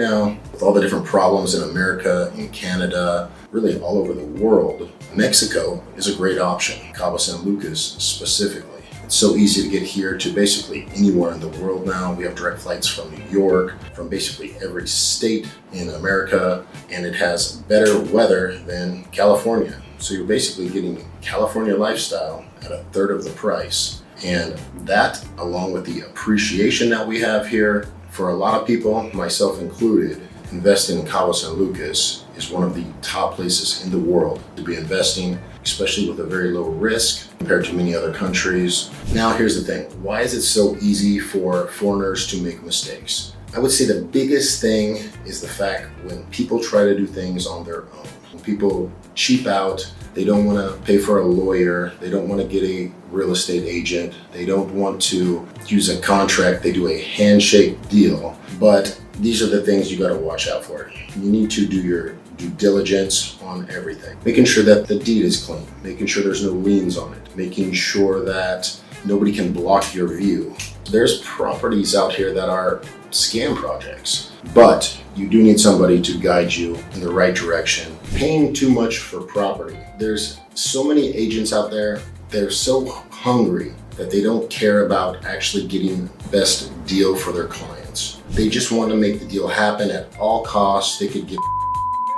Now, with all the different problems in America, in Canada, really all over the world, Mexico is a great option, Cabo San Lucas specifically. It's so easy to get here to basically anywhere in the world now. We have direct flights from New York, from basically every state in America, and it has better weather than California. So you're basically getting California lifestyle at a third of the price. And that, along with the appreciation that we have here, for a lot of people, myself included, investing in Cabo San Lucas is one of the top places in the world to be investing, especially with a very low risk compared to many other countries. Now, here's the thing. Why is it so easy for foreigners to make mistakes? I would say the biggest thing is the fact when people try to do things on their own. When people cheap out, they don't want to pay for a lawyer, they don't want to get a real estate agent, they don't want to use a contract, they do a handshake deal. But these are the things you got to watch out for. You need to do your due diligence on everything. Making sure that the deed is clean, making sure there's no liens on it, making sure that nobody can block your view. There's properties out here that are scam projects, but you do need somebody to guide you in the right direction. Paying too much for property. There's so many agents out there, they're so hungry that they don't care about actually getting the best deal for their clients. They just want to make the deal happen at all costs. They could get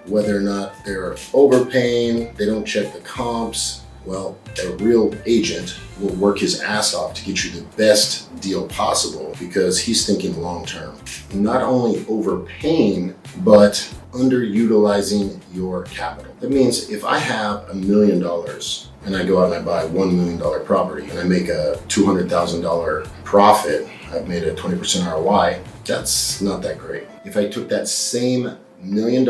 whether or not they're overpaying, they don't check the comps. Well, a real agent will work his ass off to get you the best deal possible because he's thinking long term. Not only overpaying, but underutilizing your capital. That means if I have $1 million and I go out and I buy $1 million property and I make a $200,000 profit, I've made a 20% ROI, that's not that great. If I took that same $1 million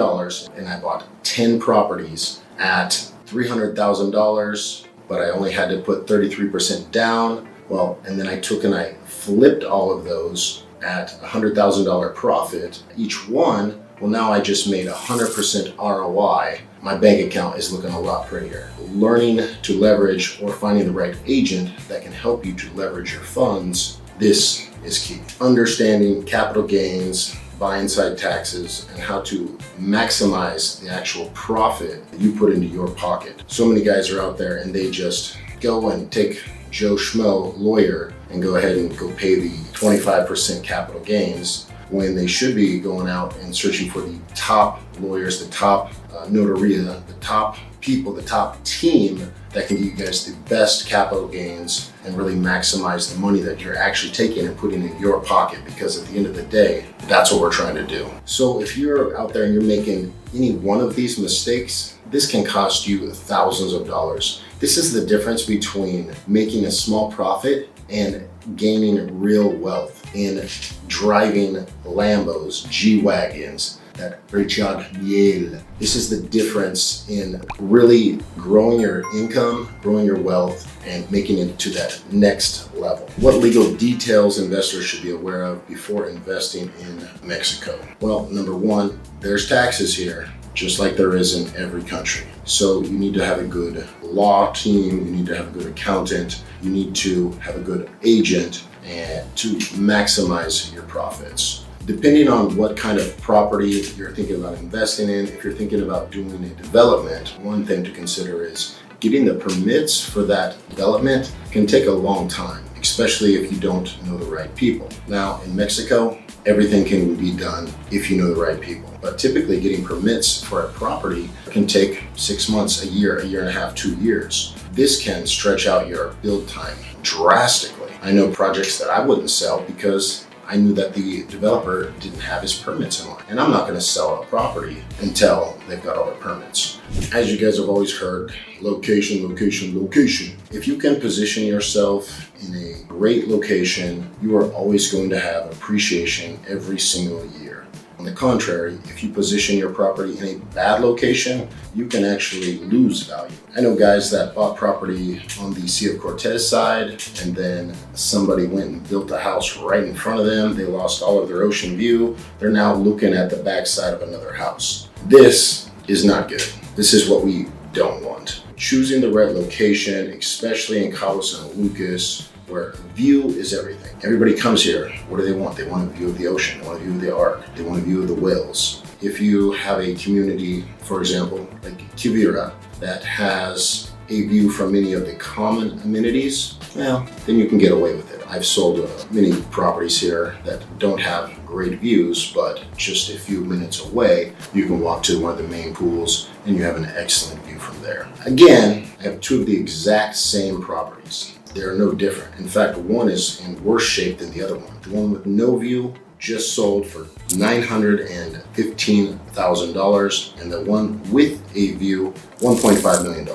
and I bought 10 properties at $300,000, but I only had to put 33% down. Well, and then I took and I flipped all of those at $100,000 profit each one. Well, now I just made 100% ROI. My bank account is looking a lot prettier. Learning to leverage or finding the right agent that can help you to leverage your funds, this is key. Understanding capital gains, buy-in side taxes, and how to maximize the actual profit that you put into your pocket. So many guys are out there and they just go and take Joe Schmo lawyer and go ahead and go pay the 25% capital gains when they should be going out and searching for the top lawyers, the top notaria, the top people, the top team that can give you guys the best capital gains and really maximize the money that you're actually taking and putting in your pocket, because at the end of the day, that's what we're trying to do. So if you're out there and you're making any one of these mistakes, this can cost you thousands of dollars. This is the difference between making a small profit and gaining real wealth in driving Lambos, G-Wagons, that Richard Miel. This is the difference in really growing your income, growing your wealth, and making it to that next level. What legal details investors should be aware of before investing in Mexico? Well, number one, there's taxes here, just like there is in every country. So you need to have a good law team, you need to have a good accountant, you need to have a good agent, and to maximize your profits. Depending on what kind of property you're thinking about investing in, if you're thinking about doing a development, one thing to consider is getting the permits for that development can take a long time, especially if you don't know the right people. Now, in Mexico, everything can be done if you know the right people. But typically getting permits for a property can take 6 months, a year and a half, 2 years. This can stretch out your build time drastically. I know projects that I wouldn't sell because I knew that the developer didn't have his permits in line. And I'm not going to sell a property until they've got all their permits. As you guys have always heard, location, location, location. If you can position yourself in a great location, you are always going to have appreciation every single year. On the contrary, if you position your property in a bad location, you can actually lose value. I know guys that bought property on the Sea of Cortez side, and then somebody went and built a house right in front of them. They lost all of their ocean view. They're now looking at the backside of another house. This is not good. This is what we don't want. Choosing the right location, especially in Cabo San Lucas, where view is everything. Everybody comes here. What do they want? They want a view of the ocean. They want a view of the ark. They want a view of the whales. If you have a community, for example, like Kivira, that has a view from many of the common amenities, well, then you can get away with it. I've sold many properties here that don't have great views, but just a few minutes away, you can walk to one of the main pools and you have an excellent view from there. Again, I have two of the exact same properties. They're no different. In fact, one is in worse shape than the other one. The one with no view just sold for $915,000, and the one with a view, $1.5 million.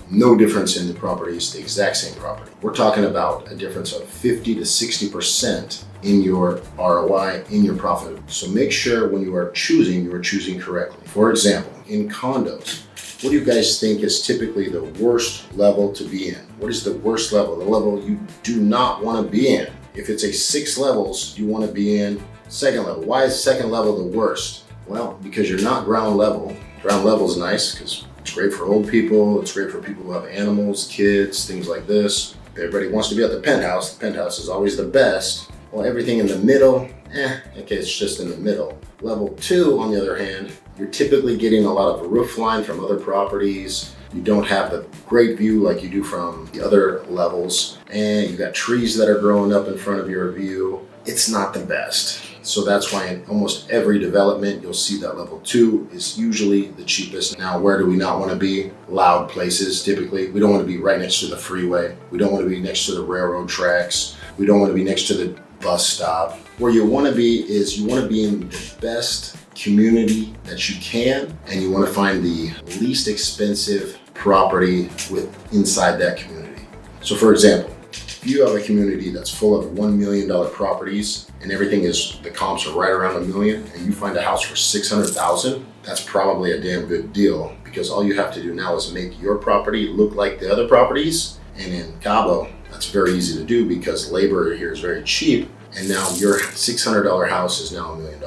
No difference in the properties, the exact same property. We're talking about a difference of 50 to 60% in your ROI, in your profit. So make sure when you are choosing correctly. For example, in condos, what do you guys think is typically the worst level to be in? What is the worst level? The level you do not want to be in. If it's a 6 levels, you want to be in second level. Why is second level the worst? Well, because you're not ground level. Ground level is nice because it's great for old people. It's great for people who have animals, kids, things like this. Everybody wants to be at the penthouse. The penthouse is always the best. Well, everything in the middle, okay, it's just in the middle. Level 2, on the other hand, you're typically getting a lot of roof line from other properties. You don't have the great view like you do from the other levels. And you got trees that are growing up in front of your view. It's not the best. So that's why in almost every development, you'll see that level 2 is usually the cheapest. Now, where do we not want to be? Loud places, typically. We don't want to be right next to the freeway. We don't want to be next to the railroad tracks. We don't want to be next to the bus stop. Where you want to be is you want to be in the best community that you can, and you want to find the least expensive property inside that community. So for example, if you have a community that's full of $1 million properties and the comps are right around $1 million, and you find a house for $600,000, that's probably a damn good deal, because all you have to do now is make your property look like the other properties. And in Cabo, that's very easy to do because labor here is very cheap, and now your $600 house is now $1 million.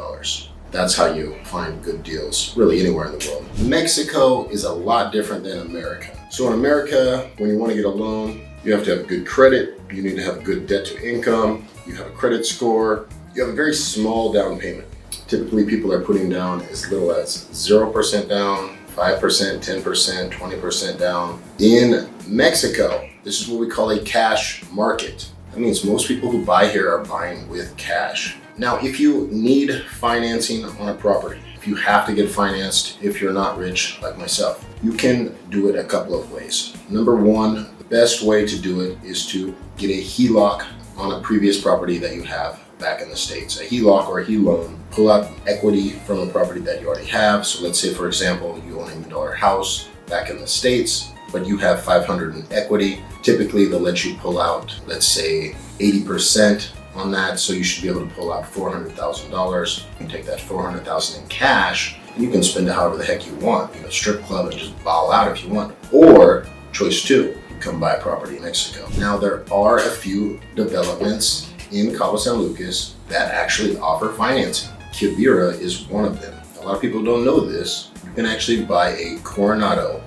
That's how you find good deals, really anywhere in the world. Mexico is a lot different than America. So in America, when you want to get a loan, you have to have good credit, you need to have good debt to income, you have a credit score, you have a very small down payment. Typically people are putting down as little as 0% down, 5%, 10%, 20% down. In Mexico, this is what we call a cash market. That means most people who buy here are buying with cash. Now, if you need financing on a property, if you have to get financed, if you're not rich like myself, you can do it a couple of ways. Number one, the best way to do it is to get a HELOC on a previous property that you have back in the States. A HELOC or a HELoan, pull out equity from a property that you already have. So let's say, for example, you own a $1 million house back in the States, but you have $500 in equity. Typically, they'll let you pull out, let's say, 80% on that. So you should be able to pull out $400,000. You can take that $400,000 in cash, and you can spend it however the heck you want. You know, strip club and just ball out if you want. Or choice 2, come buy a property in Mexico. Now, there are a few developments in Cabo San Lucas that actually offer financing. Kivira is one of them. A lot of people don't know this. You can actually buy a Coronado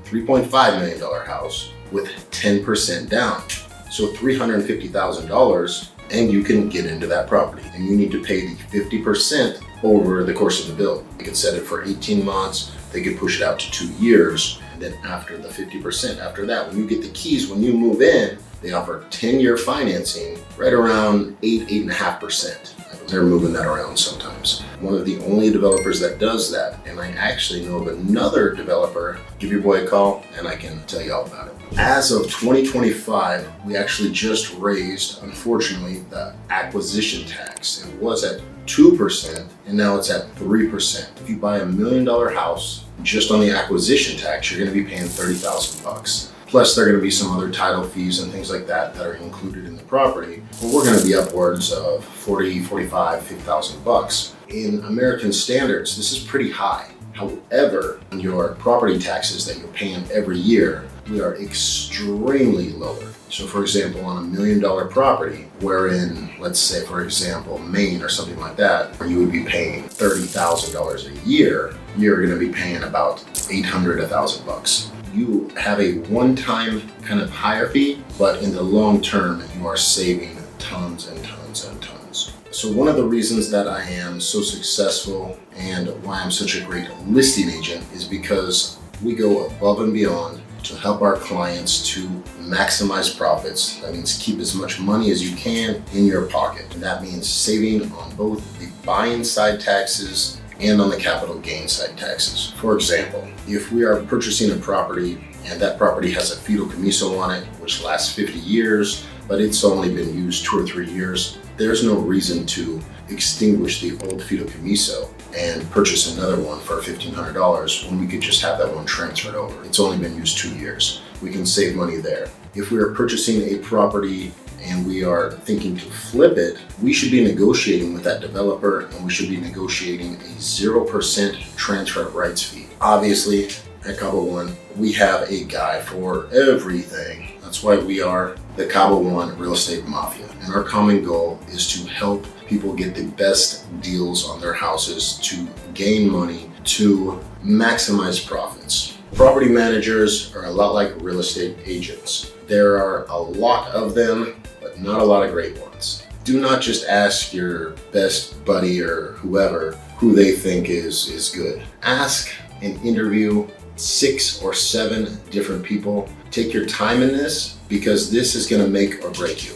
$3.5 million house with 10% down. So $350,000, and you can get into that property. And you need to pay the 50% over the course of the build. You can set it for 18 months. They could push it out to 2 years. And then after the 50%, after that, when you get the keys, when you move in, they offer 10-year financing right around 8.5%. They're moving that around sometimes. One of the only developers that does that, and I actually know of another developer. Give your boy a call and I can tell you all about it. As of 2025, we actually just raised, unfortunately, the acquisition tax. It was at 2% and now it's at 3%. If you buy $1 million house, just on the acquisition tax, you're going to be paying $30,000. Plus, there are going to be some other title fees and things like that that are included in the property. Well, we're going to be upwards of $40,000, $45,000, $50,000. In American standards, this is pretty high. However, your property taxes that you're paying every year, we are extremely lower. So for example, on $1 million property, wherein, let's say, for example, Maine or something like that, where you would be paying $30,000 a year, you're going to be paying about $800, $1,000. you have a one-time kind of higher fee, but in the long term, you are saving tons and tons and tons. So one of the reasons that I am so successful and why I'm such a great listing agent is because we go above and beyond to help our clients to maximize profits. That means keep as much money as you can in your pocket. And that means saving on both the buy-in side taxes and on the capital gain side taxes. For example, if we are purchasing a property and that property has a fideicomiso on it, which lasts 50 years, but it's only been used 2 or 3 years, there's no reason to extinguish the old fideicomiso and purchase another one for $1,500 when we could just have that one transferred over. It's only been used 2 years. We can save money there. If we are purchasing a property and we are thinking to flip it, we should be negotiating with that developer and we should be negotiating a 0% transfer rights fee. Obviously, at Cabo One, we have a guy for everything. That's why we are the Cabo One Real Estate Mafia. And our common goal is to help people get the best deals on their houses, to gain money, to maximize profits. Property managers are a lot like real estate agents. There are a lot of them, but not a lot of great ones. Do not just ask your best buddy or whoever who they think is good. Ask and interview 6 or 7 different people. Take your time in this because this is going to make or break you.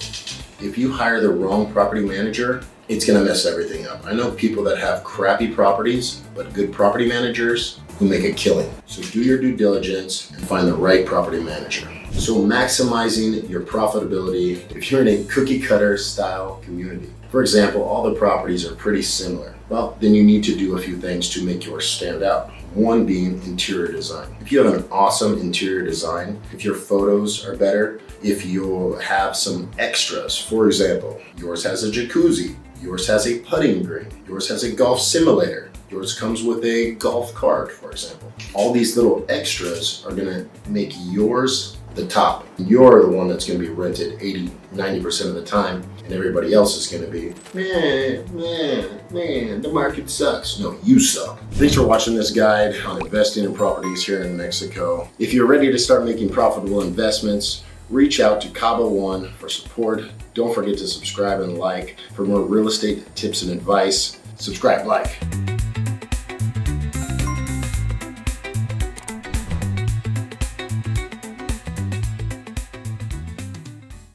If you hire the wrong property manager, it's going to mess everything up. I know people that have crappy properties, but good property managers who make a killing. So do your due diligence and find the right property manager. So maximizing your profitability if you're in a cookie cutter style community. For example, all the properties are pretty similar. Well, then you need to do a few things to make yours stand out. One being interior design. If you have an awesome interior design, if your photos are better, if you have some extras, for example, yours has a jacuzzi, yours has a putting green, yours has a golf simulator, yours comes with a golf cart, for example. All these little extras are gonna make yours the top. You're the one that's gonna be rented 80-90% of the time, and everybody else is gonna be, man, the market sucks. No, you suck. Thanks for watching this guide on investing in properties here in Mexico. If you're ready to start making profitable investments, reach out to Cabo One for support. Don't forget to subscribe and like for more real estate tips and advice. Subscribe, like.